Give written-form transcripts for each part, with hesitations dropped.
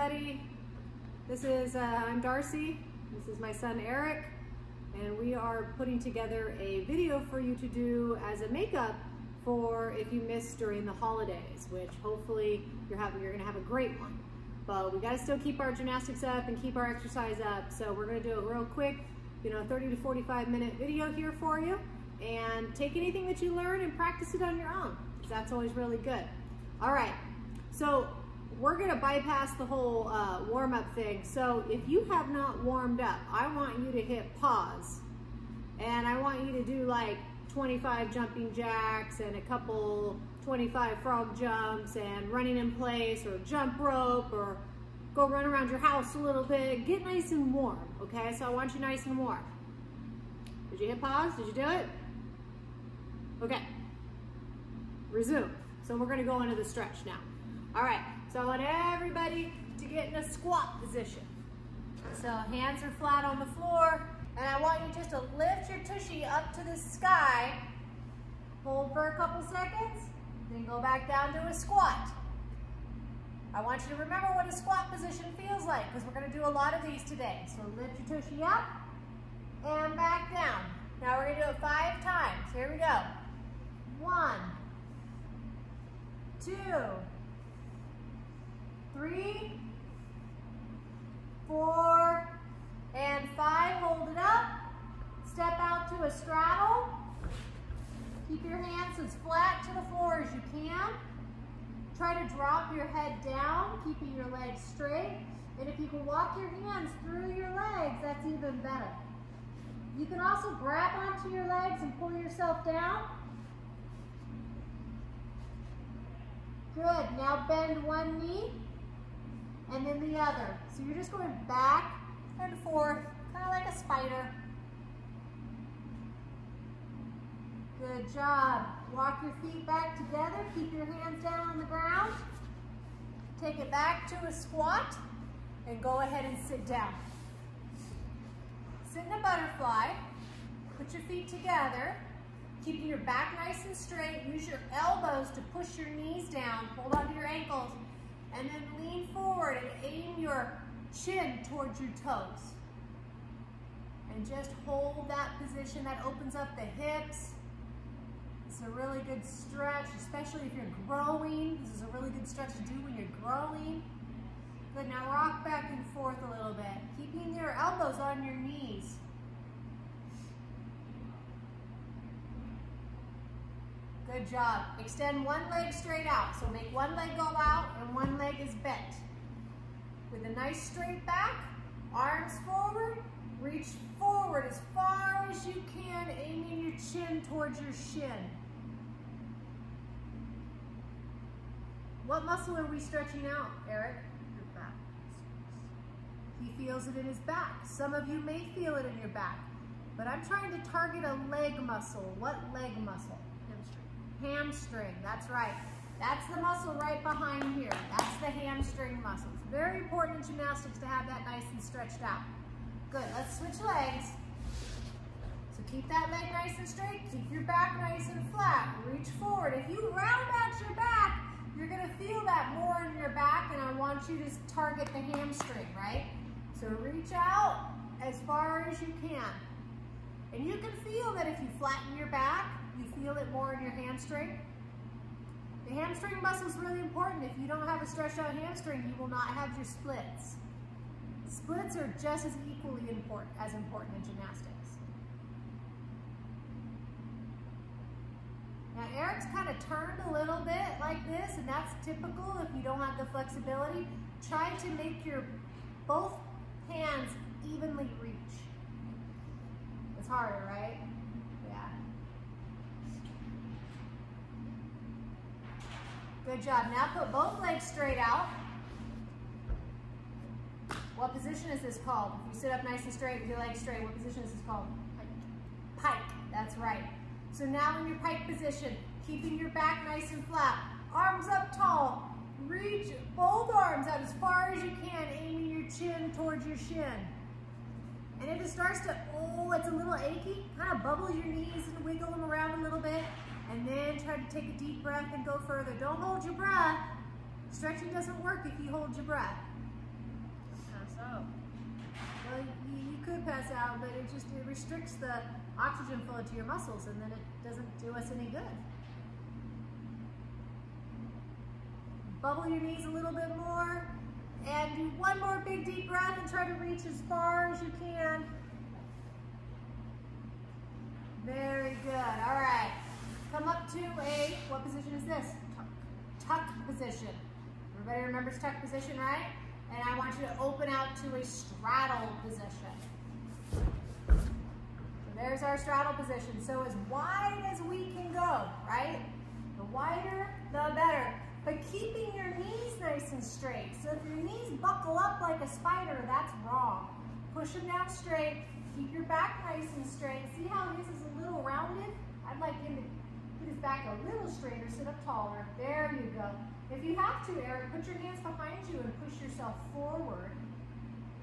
everybody. I'm Darcy. This is my son Eric, and we are putting together a video for you to do as a makeup for if you missed during the holidays, which hopefully you're gonna have a great one. But we gotta still keep our gymnastics up and keep our exercise up. So we're gonna do a real quick, 30 to 45 minute video here for you, and take anything that you learn and practice it on your own, because that's always really good. All right, so we're gonna bypass the whole warm-up thing. So if you have not warmed up, I want you to hit pause, and I want you to do like 25 jumping jacks and a couple 25 frog jumps and running in place or jump rope, or go run around your house a little bit. Get nice and warm, okay? So I want you nice and warm. Did you hit pause? Did you do it? Okay. Resume. So we're gonna go into the stretch now. All right, so I want everybody to get in a squat position. So hands are flat on the floor, and I want you just to lift your tushy up to the sky, hold for a couple seconds, then go back down to a squat. I want you to remember what a squat position feels like, because we're gonna do a lot of these today. So lift your tushy up and back down. Now we're gonna do it 5 times. Here we go. 1, 2, 3, 4, and 5. Hold it up. Step out to a straddle. Keep your hands as flat to the floor as you can. Try to drop your head down, keeping your legs straight. And if you can walk your hands through your legs, that's even better. You can also grab onto your legs and pull yourself down. Good. Now bend one knee and then the other. So you're just going back and forth, kind of like a spider. Good job. Walk your feet back together. Keep your hands down on the ground. Take it back to a squat and go ahead and sit down. Sit in a butterfly. Put your feet together. Keeping your back nice and straight. Use your elbows to push your knees down. Hold onto your ankles. And then lean forward and aim your chin towards your toes. And just hold that position. That opens up the hips. It's a really good stretch, especially if you're growing. This is a really good stretch to do when you're growing. Good, now rock back and forth a little bit, keeping your elbows on your knees. Good job. Extend one leg straight out. So make one leg go out and one leg is bent. With a nice straight back, arms forward, reach forward as far as you can, aiming your chin towards your shin. What muscle are we stretching out, Eric? Your back. He feels it in his back. Some of you may feel it in your back, but I'm trying to target a leg muscle. What leg muscle? Hamstring. Hamstring, that's right. That's the muscle right behind here. That's the hamstring muscle. It's very important in gymnastics to have that nice and stretched out. Good, let's switch legs. So keep that leg nice and straight. Keep your back nice and flat. Reach forward. If you round out your back, you're gonna feel that more in your back, and I want you to target the hamstring, right? So reach out as far as you can. And you can feel that if you flatten your back, you feel it more in your hamstring. The hamstring muscle is really important. If you don't have a stretched out hamstring, you will not have your splits. Splits are just as equally important in gymnastics. Now Eric's kind of turned a little bit like this, and that's typical if you don't have the flexibility. Try to make your both hands evenly reach. It's harder, right? Yeah. Good job. Now put both legs straight out. What position is this called? If you sit up nice and straight with your legs straight, what position is this called? Pike. That's right. So now in your pike position, keeping your back nice and flat, arms up tall, reach both arms out as far as you can, aiming your chin towards your shin. And if it starts to, it's a little achy, kind of bubble your knees and wiggle them around a little bit, and then try to take a deep breath and go further. Don't hold your breath. Stretching doesn't work if you hold your breath. pass out. Well, you could pass out, but it restricts the oxygen flow to your muscles, and then it doesn't do us any good. Bubble your knees a little bit more, and do one more big deep breath and try to reach as far as you can. Very good. All right. Come up to what position is this? Tuck position. Everybody remembers tuck position, right? And I want you to open out to a straddle position. So there's our straddle position. So as wide as we can go, right? The wider, the better. But keeping your knees nice and straight. So if your knees buckle up like a spider, that's wrong. Push them down straight. Keep your back nice and straight. See how his is a little rounded? I'd like him to put his back a little straighter, sit up taller. There you go. If you have to, Eric, put your hands behind you and push yourself forward.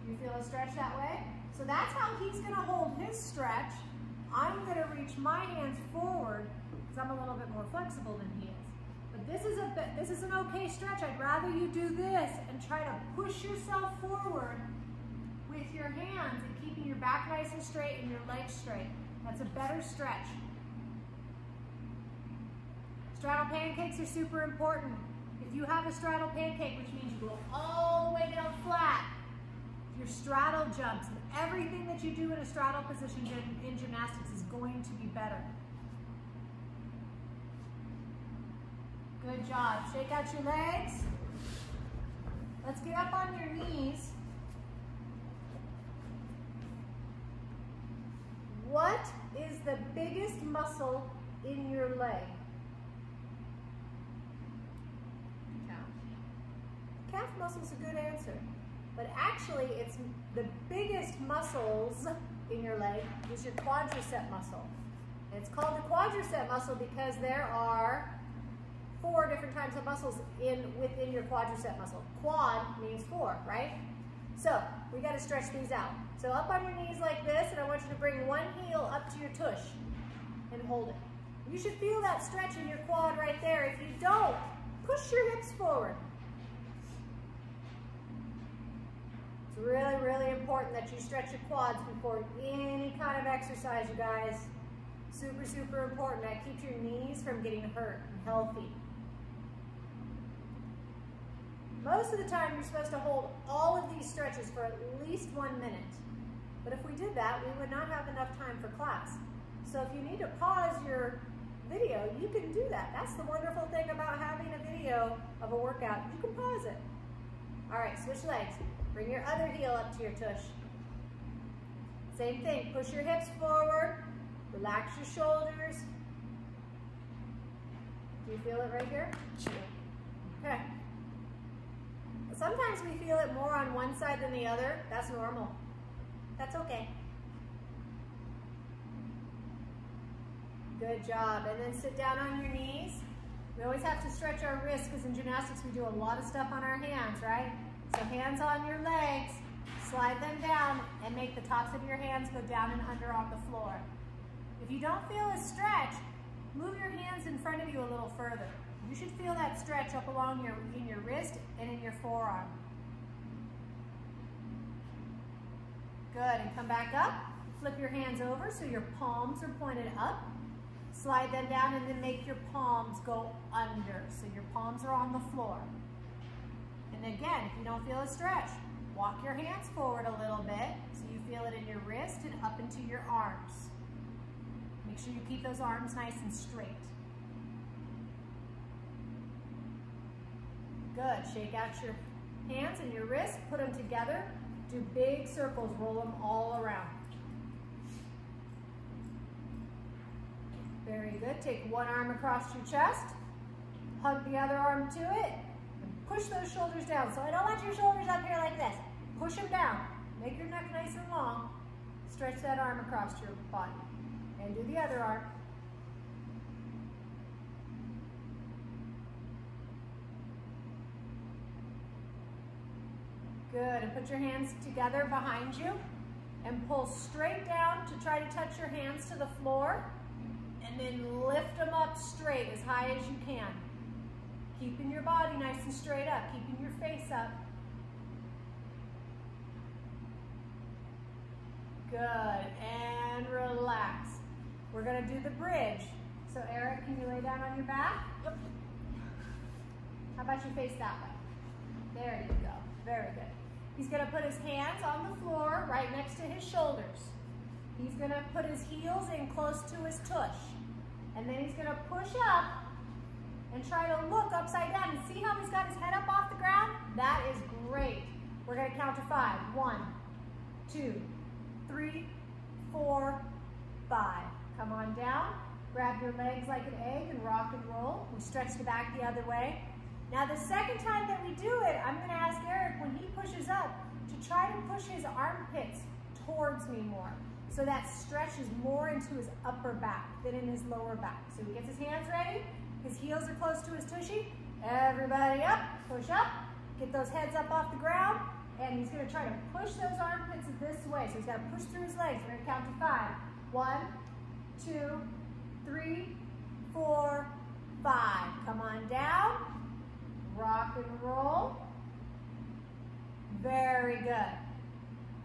Do you feel a stretch that way? So that's how he's going to hold his stretch. I'm going to reach my hands forward because I'm a little bit more flexible than he is. But this is an okay stretch. I'd rather you do this and try to push yourself forward with your hands and keeping your back nice and straight and your legs straight. That's a better stretch. Straddle pancakes are super important. If you have a straddle pancake, which means you go all the way down flat, your straddle jumps and everything that you do in a straddle position in gymnastics is going to be better. Good job. Shake out your legs. Let's get up on your knees. What is the biggest muscle in your leg? Calf muscle's a good answer, but actually it's the biggest muscles in your leg is your quadricep muscle. And it's called the quadricep muscle because there are 4 different types of muscles within your quadricep muscle. Quad means 4, right? So we got to stretch these out. So up on your knees like this, and I want you to bring one heel up to your tush and hold it. You should feel that stretch in your quad right there. If you don't, push your hips forward. It's really, really important that you stretch your quads before any kind of exercise, you guys. Super, super important. That keeps your knees from getting hurt and healthy. Most of the time, you're supposed to hold all of these stretches for at least 1 minute. But if we did that, we would not have enough time for class. So if you need to pause your video, you can do that. That's the wonderful thing about having a video of a workout. You can pause it. All right, switch legs. Bring your other heel up to your tush. Same thing, push your hips forward, relax your shoulders. Do you feel it right here? Okay. Sometimes we feel it more on one side than the other. That's normal. That's okay. Good job. And then sit down on your knees. We always have to stretch our wrists because in gymnastics we do a lot of stuff on our hands, right? So hands on your legs, slide them down and make the tops of your hands go down and under on the floor. If you don't feel a stretch, move your hands in front of you a little further. You should feel that stretch up along in your wrist and in your forearm. Good, and come back up. Flip your hands over so your palms are pointed up. Slide them down and then make your palms go under so your palms are on the floor. And again, if you don't feel a stretch, walk your hands forward a little bit so you feel it in your wrist and up into your arms. Make sure you keep those arms nice and straight. Good, shake out your hands and your wrists, put them together, do big circles, roll them all around. Very good, take one arm across your chest, hug the other arm to it, and push those shoulders down. So I don't want your shoulders up here like this. Push them down, make your neck nice and long, stretch that arm across your body. And do the other arm. Good, and put your hands together behind you and pull straight down to try to touch your hands to the floor and then lift them up straight as high as you can. Keeping your body nice and straight up, keeping your face up. Good, and relax. We're gonna do the bridge. So Eric, can you lay down on your back? Yep. How about you face that way? There you go, very good. He's gonna put his hands on the floor right next to his shoulders. He's gonna put his heels in close to his tush. And then he's gonna push up and try to look upside down. And see how he's got his head up off the ground? That is great. We're gonna count to 5. 1, 2, 3, 4, 5. Come on down. Grab your legs like an egg and rock and roll. We stretch the back the other way. Now the second time that we do it, I'm gonna ask Eric, when he pushes up, to try to push his armpits towards me more. So that stretches more into his upper back than in his lower back. So he gets his hands ready, his heels are close to his tushy. Everybody up, push up, get those heads up off the ground, and he's gonna try to push those armpits this way. So he's gotta push through his legs. We're gonna count to 5. 1, 2, 3, 4, 5. Come on down, rock and roll. Very good.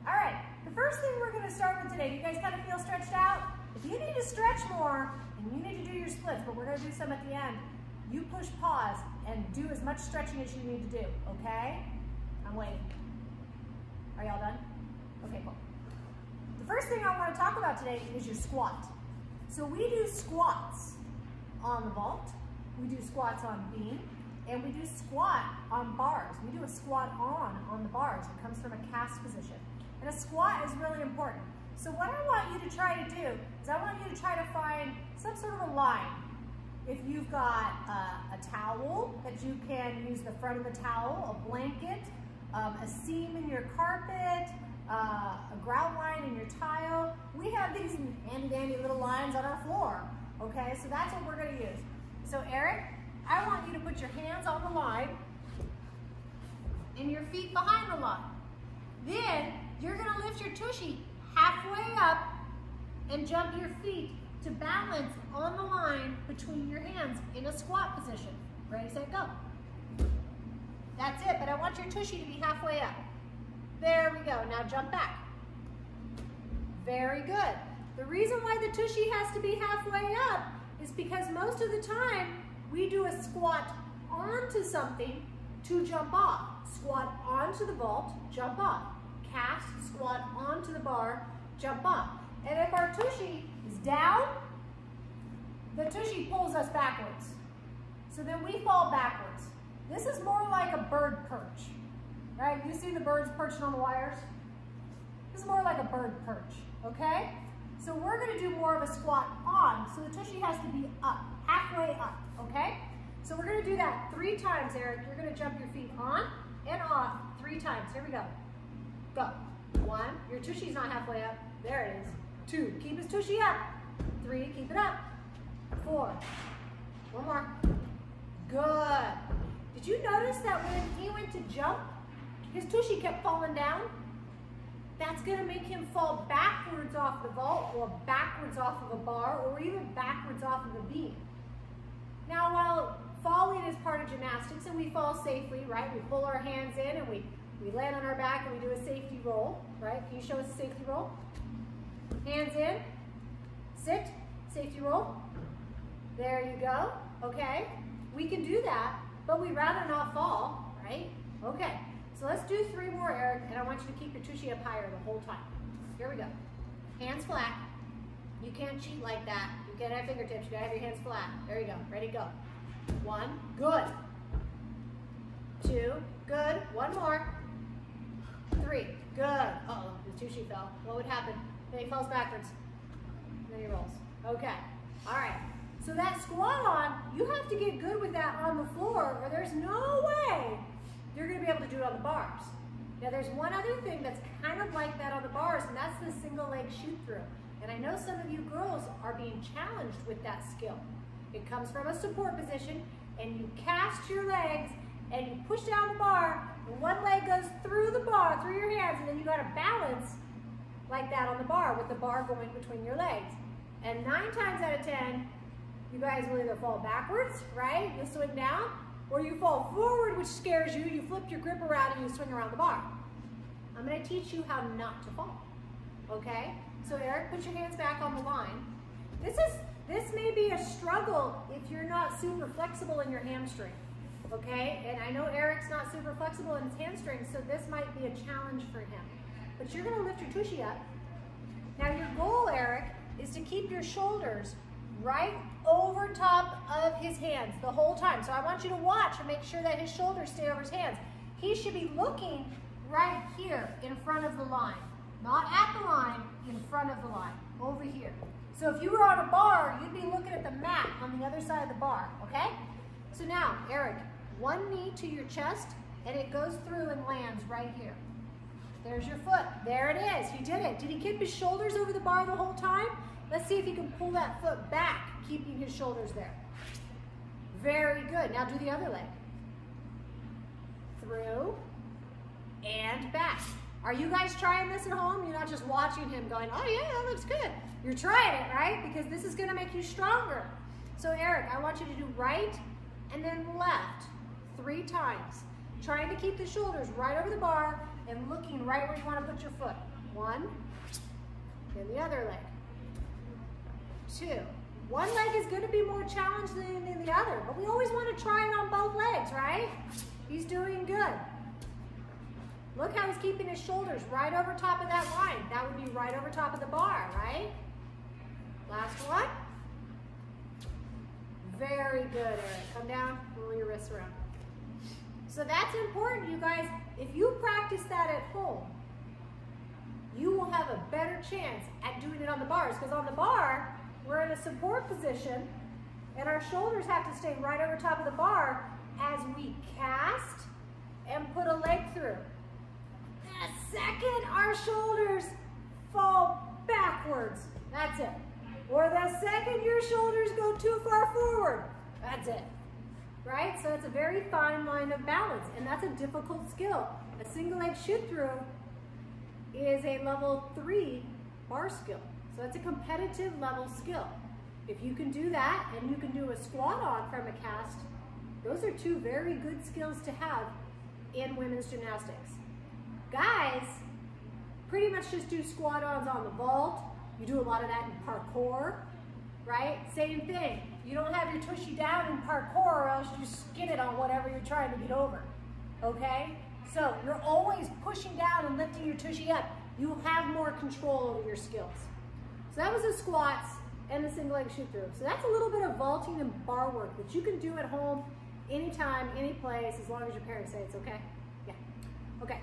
All right, the first thing we're gonna start with today, you guys kind of feel stretched out? If you need to stretch more, and you need to do your splits, but we're gonna do some at the end, you push pause and do as much stretching as you need to do, okay? I'm waiting. Are y'all done? Okay, cool. The first thing I wanna talk about today is your squat. So we do squats on the vault, we do squats on beam, and we do squat on bars. We do a squat on the bars. It comes from a cast position. And a squat is really important. So what I want you to try to do is I want you to try to find some sort of a line. If you've got a towel that you can use the front of the towel, a blanket, a seam in your carpet, a grout line in your tile. We have these handy dandy little lines on our floor, okay? So that's what we're gonna use. So Eric, I want you to put your hands on the line and your feet behind the line. Then you're gonna lift your tushy halfway up and jump your feet to balance on the line between your hands in a squat position. Ready, set, go. That's it, but I want your tushy to be halfway up. There we go, now jump back. Very good. The reason why the tushy has to be halfway up is because most of the time we do a squat onto something to jump off. Squat onto the vault, jump off. Cast, squat onto the bar, jump off. And if our tushy is down, the tushy pulls us backwards. So then we fall backwards. This is more like a bird perch, right? You see the birds perching on the wires? This is more like a bird perch, okay? So we're gonna do more of a squat on, so the tushy has to be up, halfway up, okay? So we're gonna do that 3 times, Eric. You're gonna jump your feet on and off 3 times. Here we go. Go. 1, your tushy's not halfway up. There it is. 2, keep his tushy up. 3, keep it up. 4, 1 more. Good. Did you notice that when he went to jump, his tushy kept falling down? That's gonna make him fall backwards off the vault or backwards off of a bar or even backwards off of a beam. Now, while falling is part of gymnastics and we fall safely, right? We pull our hands in and we land on our back and we do a safety roll, right? Can you show us a safety roll? Hands in, sit, safety roll. There you go, okay? We can do that, but we'd rather not fall, right? Okay, so let's do 3 more, Eric, and I want you to keep your tushy up higher the whole time. Here we go. Hands flat. You can't cheat like that. You can't have fingertips, you gotta have your hands flat. There you go, ready, go. 1, good. 2, good, 1 more. 3, good. Uh-oh, the tushy fell. What would happen? Then he falls backwards. Then he rolls. Okay, all right. So that squat on, you have to get good with that on the floor or there's no way you're gonna be able to do it on the bars. Now there's one other thing that's kind of like that on the bars, and that's the single leg shoot through. And I know some of you girls are being challenged with that skill. It comes from a support position and you cast your legs and you push down the bar and one leg goes through the bar, through your hands, and then you gotta balance like that on the bar with the bar going between your legs. And 9 times out of 10, you guys will either fall backwards, right? You swing down, or you fall forward, which scares you. You flip your grip around and you swing around the bar. I'm gonna teach you how not to fall. okay? So Eric, put your hands back on the line. This may be a struggle if you're not super flexible in your hamstring, okay? And I know Eric's not super flexible in his hamstring, so this might be a challenge for him. But you're gonna lift your tushy up. Now your goal, Eric, is to keep your shoulders right over top of his hands the whole time. So I want you to watch and make sure that his shoulders stay over his hands. He should be looking right here in front of the line. Not at the line, in front of the line, over here. So if you were on a bar, you'd be looking at the mat on the other side of the bar, okay? So now, Eric, one knee to your chest, and it goes through and lands right here. There's your foot. There it is. He did it. Did he keep his shoulders over the bar the whole time? Let's see if he can pull that foot back, keeping his shoulders there. Very good. Now do the other leg. Through and back. Are you guys trying this at home? You're not just watching him going, oh yeah, that looks good. You're trying it, right? Because this is gonna make you stronger. So Eric, I want you to do right and then left 3 times. Trying to keep the shoulders right over the bar and looking right where you wanna put your foot. 1, then the other leg. 2. One leg is gonna be more challenged than the other, but we always wanna try it on both legs, right? He's doing good. Look how he's keeping his shoulders right over top of that line. That would be right over top of the bar, right? Last one. Very good, Eric. Come down, roll your wrists around. So that's important, you guys. If you practice that at home, you will have a better chance at doing it on the bars, because on the bar, we're in a support position, and our shoulders have to stay right over top of the bar as we cast and put a leg through. The second our shoulders fall backwards, that's it. Or the second your shoulders go too far forward, that's it. Right? So it's a very fine line of balance, and that's a difficult skill. A single leg shoot through is a level 3 bar skill. So it's a competitive level skill. If you can do that and you can do a squat on from a cast, those are 2 very good skills to have in women's gymnastics. Guys pretty much just do squat ons on the vault. You do a lot of that in parkour, right? Same thing. You don't have your tushy down in parkour, or else you skin it on whatever you're trying to get over, okay? So you're always pushing down and lifting your tushy up. You have more control over your skills. So that was the squats and the single leg shoot through. So that's a little bit of vaulting and bar work that you can do at home, anytime, any place, as long as your parents say it's okay. Yeah, okay.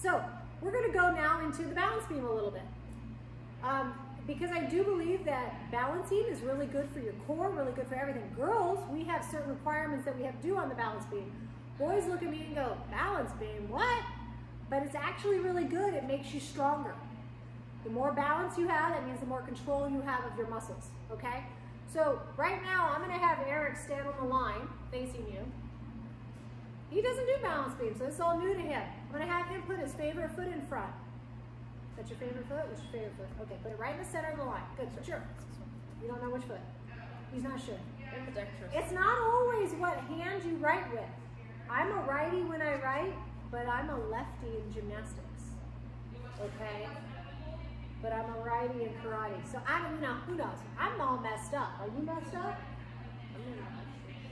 So we're gonna go now into the balance beam a little bit. Because I do believe that balancing is really good for your core, really good for everything. Girls, we have certain requirements that we have to do on the balance beam. Boys look at me and go, balance beam, what? But it's actually really good. It makes you stronger. The more balance you have, that means the more control you have of your muscles, okay? So right now, I'm gonna have Eric stand on the line, facing you. He doesn't do balance beam, so it's all new to him. I'm gonna have him put his favorite foot in front. That's your favorite foot? What's your favorite foot? Okay, put it right in the center of the line. Good, sure. You don't know which foot? He's not sure. Ambidextrous. It's not always what hand you write with. I'm a righty when I write, but I'm a lefty in gymnastics. Okay? But I'm a righty in karate. So I don't know, who knows? I'm all messed up. Are you messed up?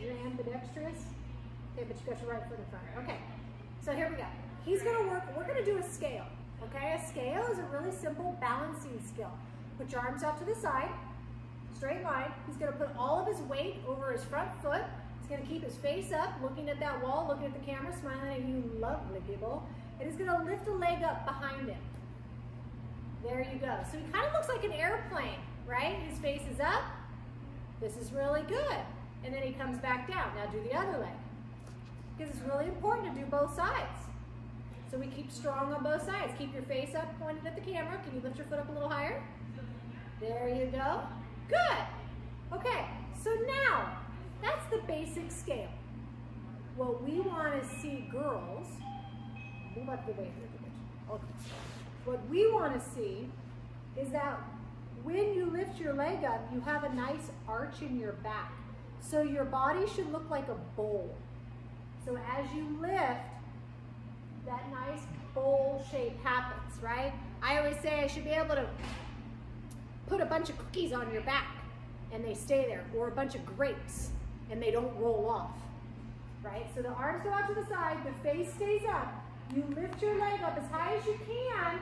You're ambidextrous? Okay, but you got your right foot in front. Okay, so here we go. He's gonna work, we're gonna do a scale. Okay, a scale is a really simple balancing skill. Put your arms out to the side, straight line. He's gonna put all of his weight over his front foot. He's gonna keep his face up, looking at that wall, looking at the camera, smiling at you lovely people. And he's gonna lift a leg up behind him. There you go. So he kind of looks like an airplane, right? His face is up. This is really good. And then he comes back down. Now do the other leg. Because it's really important to do both sides. So we keep strong on both sides. Keep your face up, pointed at the camera. Can you lift your foot up a little higher? There you go. Good. Okay, so now, that's the basic scale. What we want to see, girls, move up the way here. Okay. What we want to see is that when you lift your leg up, you have a nice arch in your back. So your body should look like a bowl. So as you lift, that nice bowl shape happens, right? I always say I should be able to put a bunch of cookies on your back and they stay there, or a bunch of grapes and they don't roll off, right? So the arms go out to the side, the face stays up. You lift your leg up as high as you can.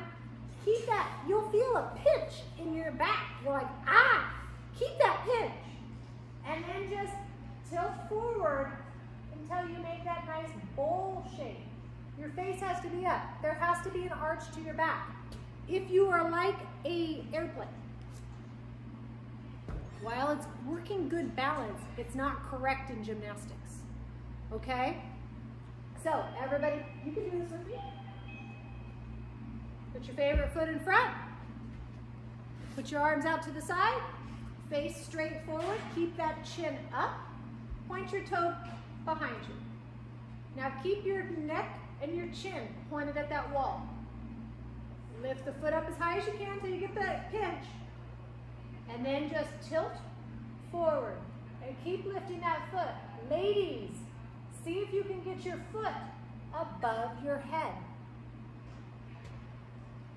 Keep that, you'll feel a pinch in your back. You're like, ah, keep that pinch. And then just tilt forward until you make that nice bowl shape. Your face has to be up. There has to be an arch to your back. If you are like an airplane, while it's working good balance, it's not correct in gymnastics, okay? So everybody, you can do this with me. Put your favorite foot in front. Put your arms out to the side. Face straight forward. Keep that chin up. Point your toe behind you. Now keep your neck and your chin pointed at that wall. Lift the foot up as high as you can until you get that pinch. And then just tilt forward. And keep lifting that foot. Ladies, see if you can get your foot above your head.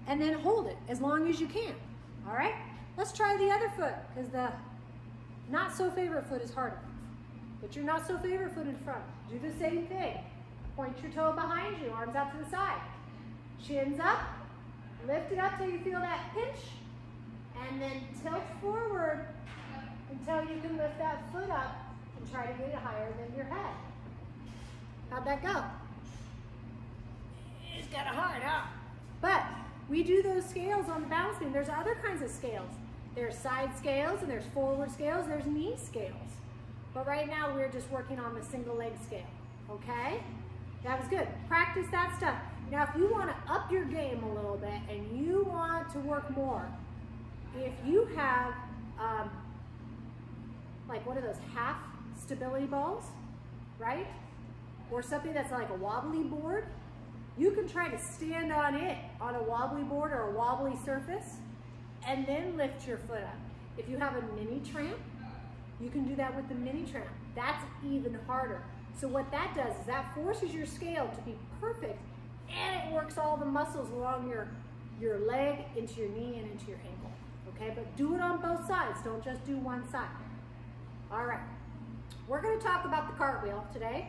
And then hold it as long as you can. All right? Let's try the other foot, because the not so favorite foot is harder. Put your not so favorite foot in front. Do the same thing. Point your toe behind you, arms out to the side. Chins up, lift it up till you feel that pinch, and then tilt forward until you can lift that foot up and try to get it higher than your head. How'd that go? It's kind of hard, huh? But we do those scales on the balance beam. There's other kinds of scales. There's side scales and there's forward scales, there's knee scales. But right now we're just working on the single leg scale, okay? That was good. Practice that stuff. Now if you want to up your game a little bit and you want to work more, if you have like one of those half stability balls, right? Or something that's like a wobbly board, you can try to stand on it on a wobbly board or a wobbly surface and then lift your foot up. If you have a mini tramp, you can do that with the mini tramp. That's even harder. So what that does is that forces your scale to be perfect, and it works all the muscles along your leg, into your knee, and into your ankle. Okay, but do it on both sides. Don't just do one side. All right, we're going to talk about the cartwheel today.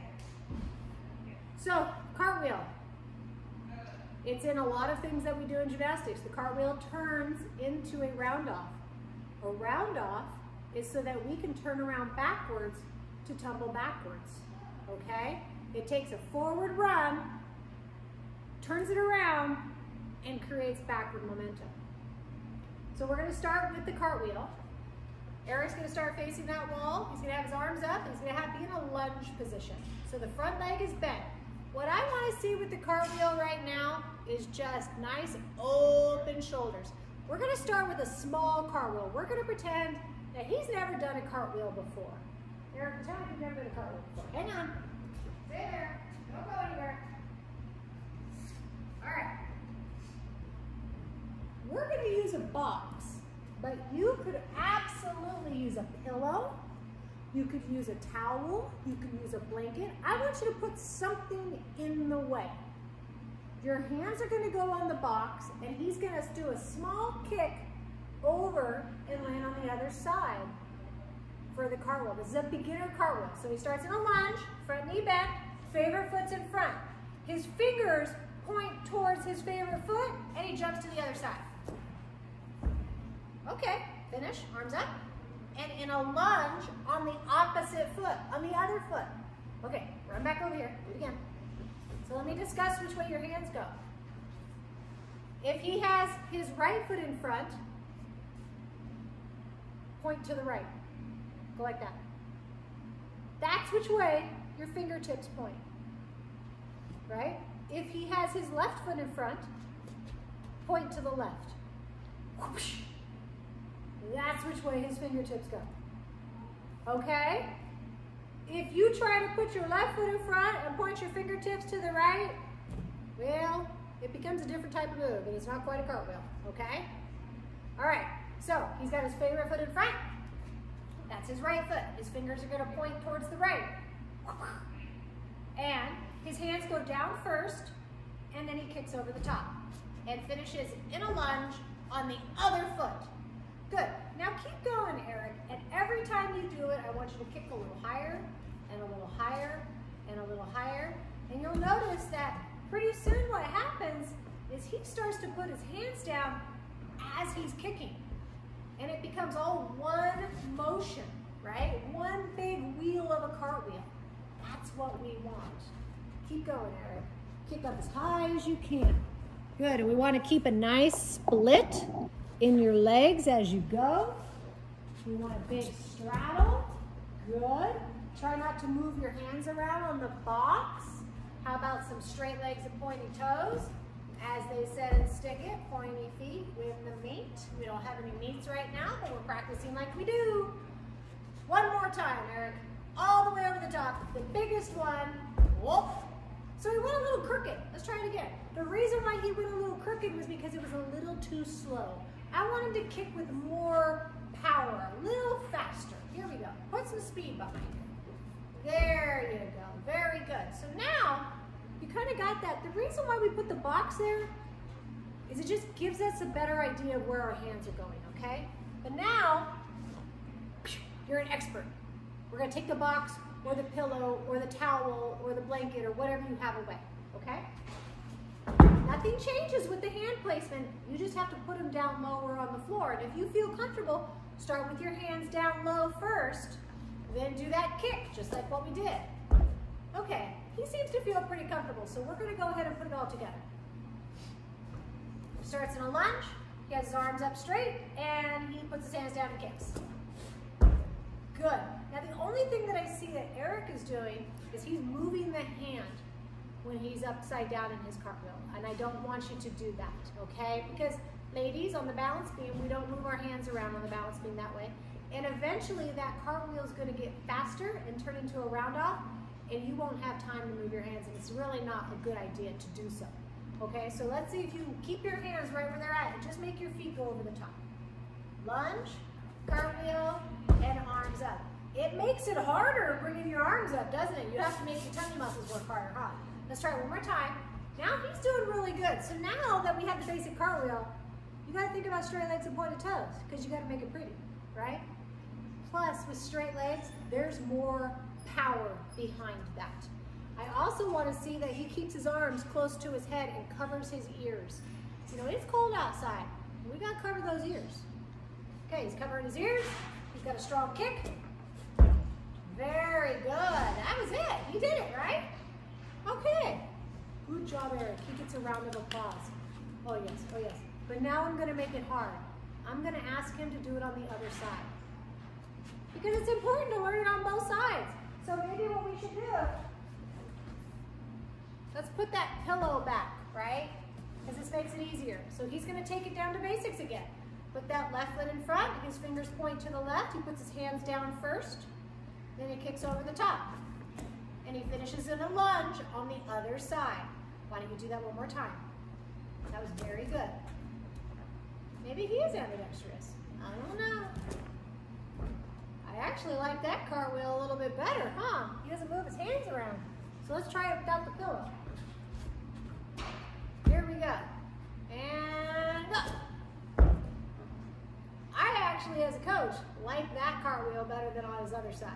So, cartwheel. It's in a lot of things that we do in gymnastics. The cartwheel turns into a round off. A round off is so that we can turn around backwards to tumble backwards, okay? It takes a forward run, turns it around, and creates backward momentum. So we're gonna start with the cartwheel. Eric's gonna start facing that wall. He's gonna have his arms up, and he's gonna be in a lunge position. So the front leg is bent. What I wanna see with the cartwheel right now is just nice open shoulders. We're gonna start with a small cartwheel. We're gonna pretend that he's never done a cartwheel before. Eric, pretend like you've never done a cartwheel before. Hang on. Stay there. Don't go anywhere. All right. We're gonna use a box, but you could absolutely use a pillow. You could use a towel. You could use a blanket. I want you to put something in the way. Your hands are going to go on the box, and he's going to do a small kick over and land on the other side for the cartwheel. This is a beginner cartwheel. So he starts in a lunge, front knee bent, favorite foot's in front. His fingers point towards his favorite foot, and he jumps to the other side. Okay, finish, arms up. And in a lunge on the opposite foot, on the other foot. Okay, run back over here, do it again. So let me discuss which way your hands go. If he has his right foot in front, point to the right. Go like that. That's which way your fingertips point, right? If he has his left foot in front, point to the left. Whoosh. That's which way his fingertips go. Okay? If you try to put your left foot in front and point your fingertips to the right, well, it becomes a different type of move, and it's not quite a cartwheel, okay? All right, so he's got his favorite foot in front. That's his right foot. His fingers are gonna point towards the right. And his hands go down first and then he kicks over the top and finishes in a lunge on the other foot. Good. Now keep going, Eric, and every time you do it, I want you to kick a little higher and a little higher and a little higher, and you'll notice that pretty soon what happens is he starts to put his hands down as he's kicking, and it becomes all one motion, right? One big wheel of a cartwheel. That's what we want. Keep going, Eric. Kick up as high as you can. Good, and we want to keep a nice split in your legs as you go. We want a big straddle. Good. Try not to move your hands around on the box. How about some straight legs and pointy toes? As they said in Stick It, pointy feet with the meat. We don't have any meats right now, but we're practicing like we do. One more time, Eric. All the way over the top. The biggest one. Whoop. So he went a little crooked. Let's try it again. The reason why he went a little crooked was because it was a little too slow. I want him to kick with more power, a little faster. Here we go. Put some speed behind it. There you go. Very good. So now, you kind of got that. The reason why we put the box there is it just gives us a better idea of where our hands are going, okay? But now, you're an expert. We're going to take the box or the pillow or the towel or the blanket or whatever you have away, okay? Nothing changes with the hand placement. You just have to put them down lower on the floor. And if you feel comfortable, start with your hands down low first, then do that kick, just like what we did. Okay, he seems to feel pretty comfortable, so we're gonna go ahead and put it all together. He starts in a lunge, he has his arms up straight, and he puts his hands down and kicks. Good. Now the only thing that I see that Eric is doing is he's moving the hand when he's upside down in his cartwheel, and I don't want you to do that, okay? Because ladies, on the balance beam, we don't move our hands around on the balance beam that way, and eventually that cartwheel is going to get faster and turn into a round off, and you won't have time to move your hands, and it's really not a good idea to do so, okay? So let's see if you keep your hands right where they're at, and just make your feet go over the top. Lunge, cartwheel, and arms up. It makes it harder bringing your arms up, doesn't it? You have to make your tummy muscles work harder, huh? Let's try it one more time. Now he's doing really good. So now that we have the basic cartwheel, you gotta think about straight legs and pointed toes, because you gotta make it pretty, right? Plus, with straight legs, there's more power behind that. I also wanna see that he keeps his arms close to his head and covers his ears. You know, it's cold outside. We gotta cover those ears. Okay, he's covering his ears. He's got a strong kick. Very good. That was it. You did it, right? Okay. Good job, Eric. He gets a round of applause. Oh, yes. Oh, yes. But now I'm going to make it hard. I'm going to ask him to do it on the other side. Because it's important to learn it on both sides. So maybe what we should do, let's put that pillow back, right? Because this makes it easier. So he's going to take it down to basics again. Put that left foot in front. His fingers point to the left. He puts his hands down first. Then he kicks over the top. And he finishes in a lunge on the other side. Why don't you do that one more time? That was very good. Maybe he is ambidextrous. I don't know. I actually like that cartwheel a little bit better, huh? He doesn't move his hands around. So let's try it without the pillow. Here we go. And go. I actually, as a coach, like that cartwheel better than on his other side.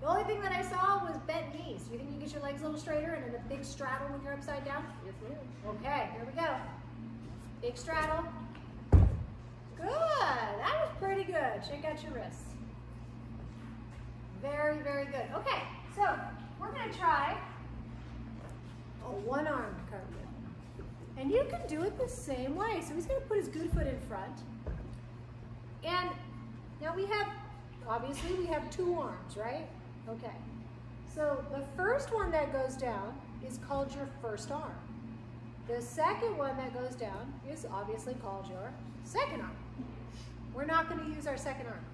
The only thing that I saw was bent knees. Do you think you get your legs a little straighter and then a big straddle when you're upside down? Yes, ma'am. Okay, here we go. Big straddle. Good. That was pretty good. Shake out your wrists. Very, very good. Okay, so we're going to try a one-armed cartwheel. And you can do it the same way. So he's going to put his good foot in front. And now we have, obviously, we have two arms, right? Okay. So the first one that goes down is called your first arm. The second one that goes down is obviously called your second arm. We're not going to use our second arm.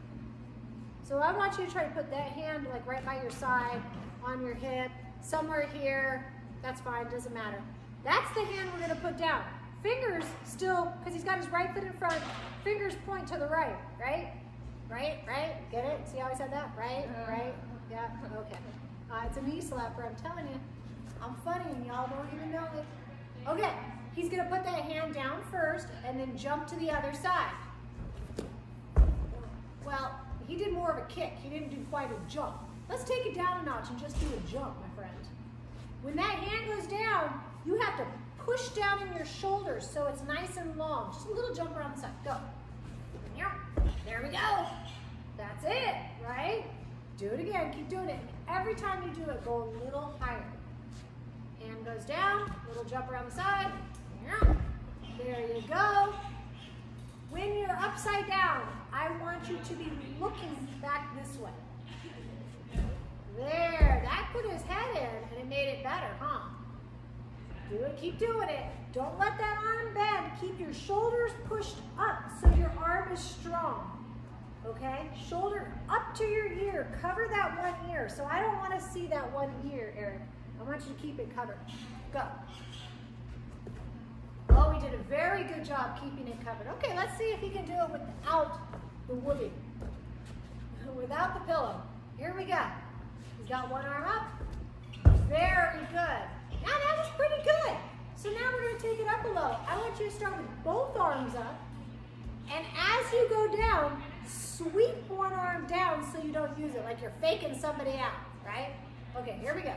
So I want you to try to put that hand like right by your side, on your hip, somewhere here. That's fine, doesn't matter. That's the hand we're going to put down. Fingers still, because he's got his right foot in front, fingers point to the right, right? Right, right, get it? See how I said that? Right, right, yeah, okay. It's a knee slapper, I'm telling you. I'm funny and y'all don't even know it. Okay, he's gonna put that hand down first and then jump to the other side. Well, he did more of a kick. He didn't do quite a jump. Let's take it down a notch and just do a jump, my friend. When that hand goes down, you have to push down in your shoulders so it's nice and long. Just a little jump around the side. Go. There we go. That's it, right? Do it again. Keep doing it. Every time you do it, go a little higher. Hand goes down, little jump around the side. There you go. When you're upside down, I want you to be looking back this way. There, that put his head in and it made it better, huh? Do it, keep doing it. Don't let that arm bend. Keep your shoulders pushed up so your arm is strong. Okay? Shoulder up to your ear. Cover that one ear. So I don't want to see that one ear, Eric. I want you to keep it covered. Go. Oh, we did a very good job keeping it covered. Okay, let's see if he can do it without the whoopee. Without the pillow. Here we go. He's got one arm up. Very good. Now that was pretty good. So now we're going to take it up a little. I want you to start with both arms up. And as you go down, sweep one arm down so you don't use it, like you're faking somebody out, right? Okay, here we go.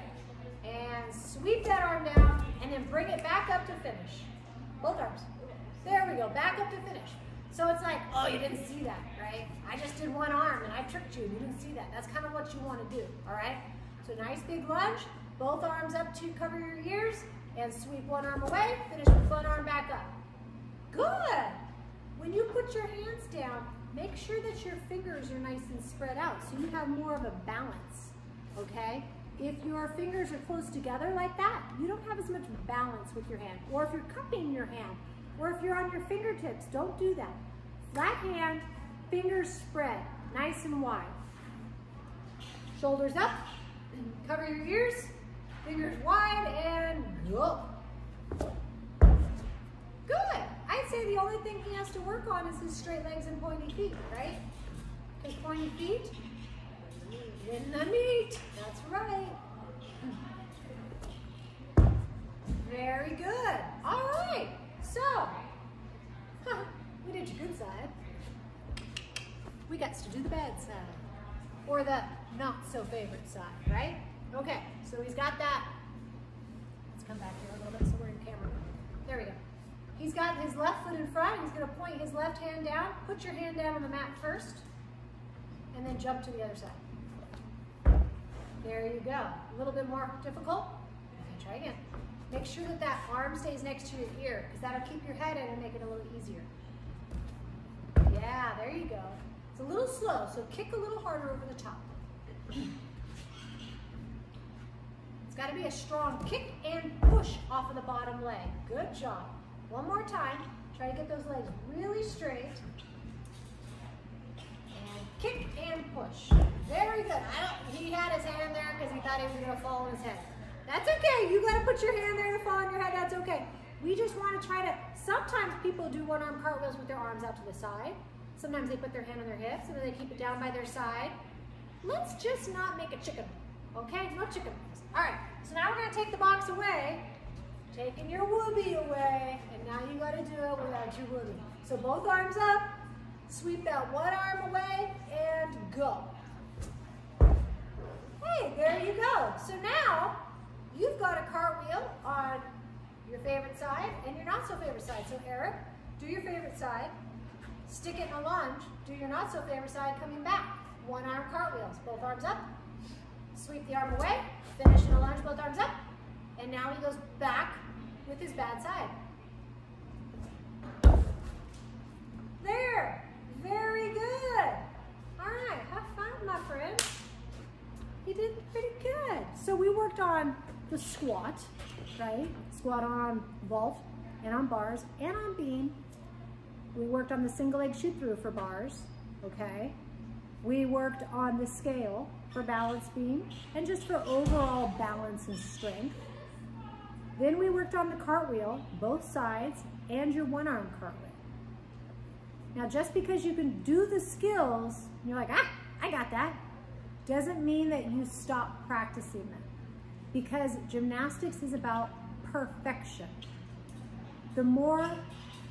And sweep that arm down and then bring it back up to finish. Both arms. There we go, back up to finish. So it's like, oh, you didn't see that, right? I just did one arm and I tricked you and you didn't see that. That's kind of what you want to do, all right? So nice big lunge, both arms up to cover your ears and sweep one arm away, finish with one arm back up. Good. When you put your hands down, make sure that your fingers are nice and spread out so you have more of a balance, okay? If your fingers are close together like that, you don't have as much balance with your hand. Or if you're cupping your hand, or if you're on your fingertips, don't do that. Flat hand, fingers spread, nice and wide. Shoulders up, cover your ears, fingers wide, and go. Good. I'd say the only thing he has to work on is his straight legs and pointy feet, right? Because pointy feet in the meat. That's right. Very good. All right. So, we did your good side. We got to do the bad side. Or the not so favorite side, right? Okay. So he's got that. Let's come back here a little bit so we're in camera. There we go. He's got his left foot in front. He's going to point his left hand down. Put your hand down on the mat first. And then jump to the other side. There you go. A little bit more difficult. Okay, try again. Make sure that that arm stays next to your ear because that'll keep your head in and make it a little easier. Yeah, there you go. It's a little slow, so kick a little harder over the top. It's got to be a strong kick and push off of the bottom leg. Good job. One more time. Try to get those legs really straight. And kick and push. Very good. He had his hand there because he thought he was going to fall on his head. That's okay. You got to put your hand there to fall on your head. That's okay. We just want to try to, sometimes people do one-arm cartwheels with their arms out to the side. Sometimes they put their hand on their hips and then they keep it down by their side. Let's just not make a chicken. Okay? No chicken. All right. So now we're going to take the box away. Taking your whoopee away, and now you got to do it without your whoopee. So both arms up, sweep that one arm away, and go. Hey, there you go. So now you've got a cartwheel on your favorite side and your not so favorite side. So Eric, do your favorite side, stick it in a lunge, do your not so favorite side coming back. One arm cartwheels, both arms up, sweep the arm away, finish in a lunge, both arms up, and now he goes back with his bad side. There, very good. All right, have fun, my friend. He did pretty good. So we worked on the squat, right? Squat on vault and on bars and on beam. We worked on the single leg shoot through for bars, okay? We worked on the scale for balance beam and just for overall balance and strength. Then we worked on the cartwheel, both sides, and your one-arm cartwheel. Now, just because you can do the skills, and you're like, I got that, doesn't mean that you stop practicing them. Because gymnastics is about perfection. the more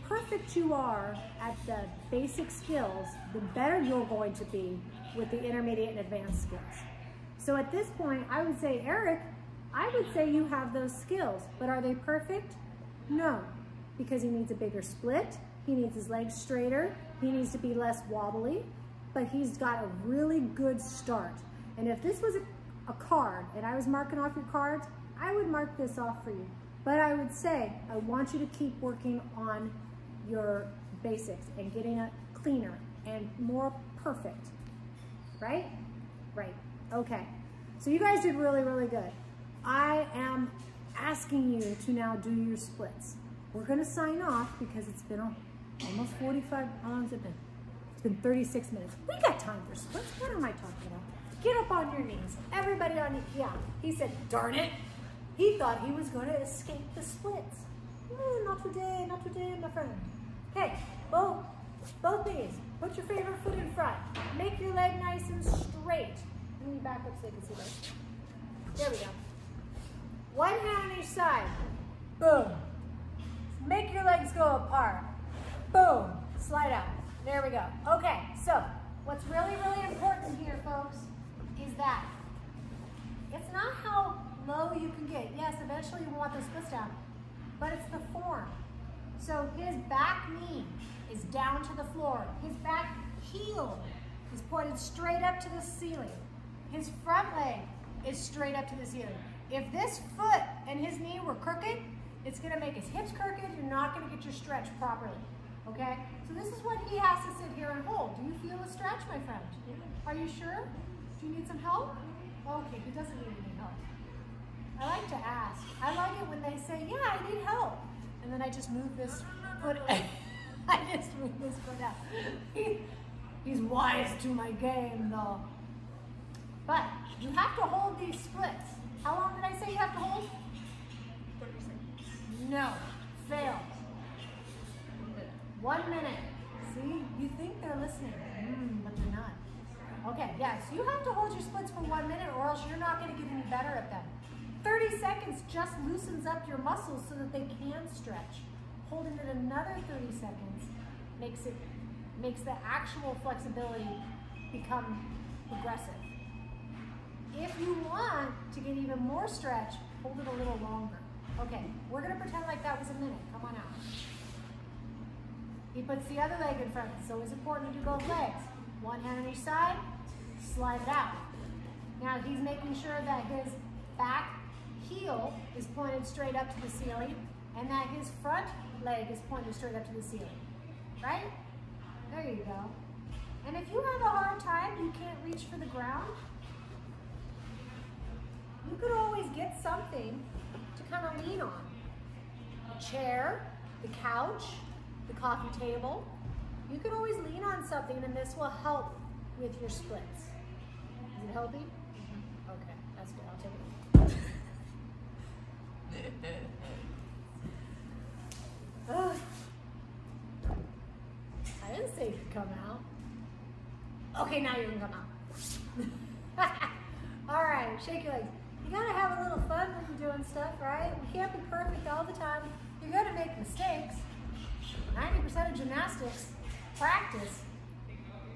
perfect you are at the basic skills, the better you're going to be with the intermediate and advanced skills. So at this point, I would say, Eric, I would say you have those skills, but are they perfect? No, because he needs a bigger split, he needs his legs straighter, he needs to be less wobbly, but he's got a really good start. And if this was a card and I was marking off your cards, I would mark this off for you. But I would say, I want you to keep working on your basics and getting it cleaner and more perfect, right? Right, okay. So you guys did really, really good. I am asking you to now do your splits. We're gonna sign off because it's been almost 45, how long has it been? It's been 36 minutes. We got time for splits. What am I talking about? Get up on your knees. Everybody on your, yeah. He said, darn it. He thought he was gonna escape the splits. Not today, my friend. Okay, both knees. Put your favorite foot in front. Make your leg nice and straight. Let me back up so you can see this. There we go. One hand on each side. Boom. Make your legs go apart. Boom. Slide out. There we go. Okay, so what's really, really important here, folks, is that it's not how low you can get. Yes, eventually you want those splits down, but it's the form. So his back knee is down to the floor. His back heel is pointed straight up to the ceiling. His front leg is straight up to the ceiling. If this foot and his knee were crooked, it's gonna make his hips crooked. You're not gonna get your stretch properly, okay? So this is what he has to sit here and hold. Do you feel a stretch, my friend? Are you sure? Do you need some help? Okay, he doesn't need any help. I like to ask. I like it when they say, yeah, I need help. And then I just move this foot, I just move this foot out. He's wise to my game though. But you have to hold these splits. How long did I say you have to hold? 30 seconds. No, failed. 1 minute. See, you think they're listening, but they're not. Okay, yes, you have to hold your splits for 1 minute or else you're not gonna get any better at them. 30 seconds just loosens up your muscles so that they can stretch. Holding it another 30 seconds makes the actual flexibility become progressive. If you want to get even more stretch, hold it a little longer. Okay, we're gonna pretend like that was a minute. Come on out. He puts the other leg in front. It's always important to do both legs. One hand on each side, slide it out. Now he's making sure that his back heel is pointed straight up to the ceiling and that his front leg is pointed straight up to the ceiling, right? There you go. And if you have a hard time, you can't reach for the ground, you could always get something to kind of lean on. A chair, the couch, the coffee table. You can always lean on something and this will help with your splits. Is it helping? Okay, that's good, I'll take it. I didn't say you could come out. Okay, now you can come out. All right, shake your legs. You gotta have a little fun when you're doing stuff, right? We can't be perfect all the time. You're gonna make mistakes. 90% of gymnastics practice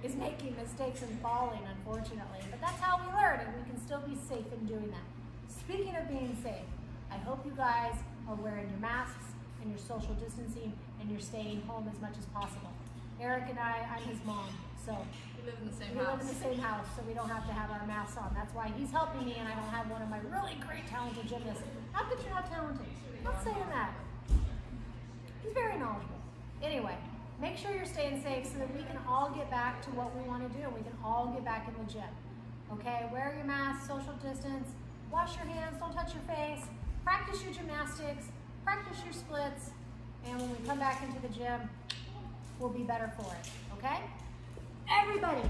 is making mistakes and falling, unfortunately. But that's how we learn, and we can still be safe in doing that. Speaking of being safe, I hope you guys are wearing your masks and your social distancing and you're staying home as much as possible. Eric and I'm his mom, so we live in the same house. We live in the same house, so we don't have to have our masks on. That's why he's helping me and I don't have one of my really great talented gymnasts. Not that you're not talented, I'm not saying that. He's very knowledgeable. Anyway, make sure you're staying safe so that we can all get back to what we want to do and we can all get back in the gym. Okay, wear your mask, social distance, wash your hands, don't touch your face, practice your gymnastics, practice your splits, and when we come back into the gym, we'll be better for it, okay? Everybody,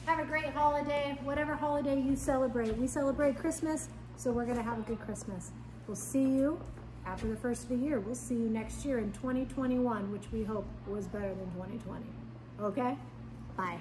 have a great holiday, whatever holiday you celebrate. We celebrate Christmas, so we're gonna have a good Christmas. We'll see you after the first of the year. We'll see you next year in 2021, which we hope was better than 2020, okay? Bye.